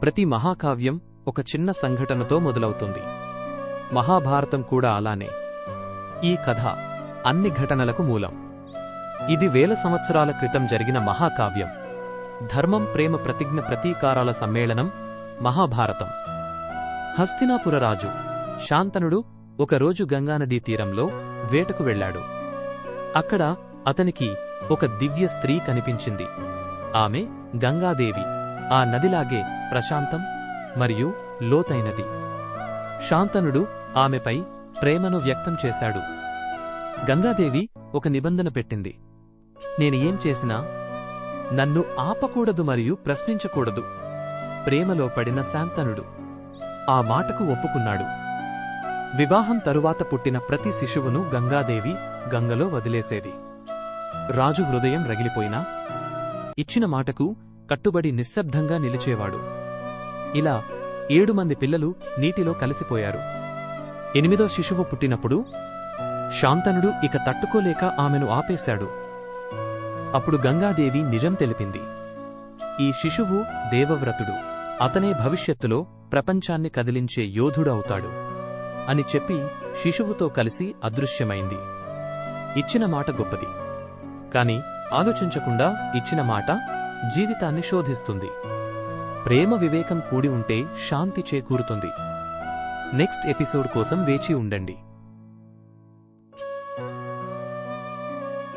ప్రతి మహాకావ్యం ఒక చిన్న సంఘటనతో మొదలవుతుంది. మహాభారతం కూడా అలానే. ఈ కథ అన్ని ఘటనలకు మూలం. ఇది వేల సంవత్సరాల క్రితం జరిగిన మహాకావ్యం. ధర్మం, ప్రేమ, ప్రతిజ్ఞ, ప్రతీకారాల సమ్మేళనం మహాభారతం. హస్తినాపుర రాజు శాంతనుడు ఒకరోజు గంగానదీ తీరంలో వేటకు వెళ్లాడు. అక్కడ అతనికి ఒక దివ్య స్త్రీ కనిపించింది. ఆమె గంగాదేవి. ఆ నదిలాగే ప్రశాంతం మరియు లోతైనది. శాంతనుడు ఆమెపై ప్రేమను వ్యక్తం చేశాడు. గంగాదేవి ఒక నిబంధన పెట్టింది. నేను ఏం చేసినా నన్ను ఆపకూడదు మరియు ప్రశ్నించకూడదు. ప్రేమలో పడిన శాంతనుడు ఆ మాటకు ఒప్పుకున్నాడు. వివాహం తరువాత పుట్టిన ప్రతి శిశువును గంగాదేవి గంగలో వదిలేసేది. రాజు హృదయం రగిలిపోయినా ఇచ్చిన మాటకు కట్టుబడి నిశ్శబ్దంగా నిలిచేవాడు. ఇలా 7 మంది పిల్లలు నీటిలో కలిసిపోయారు. 8వ శిశువు పుట్టినప్పుడు శాంతనుడు ఇక తట్టుకోలేక ఆమెను ఆపేశాడు. అప్పుడు గంగాదేవి నిజం తెలిపింది. ఈ శిశువు దేవవ్రతుడు. అతనే భవిష్యత్తులో ప్రపంచాన్ని కదిలించే యోధుడవుతాడు అని చెప్పి శిశువుతో కలిసి అదృశ్యమైంది. ఇచ్చిన మాట గొప్పది, కాని ఆలోచించకుండా ఇచ్చిన మాట జీవితాన్ని శోధిస్తుంది. ప్రేమ, వివేకం కూడి ఉంటే శాంతి చేకూరుతుంది. నెక్స్ట్ ఎపిసోడ్ కోసం వేచి ఉండండి.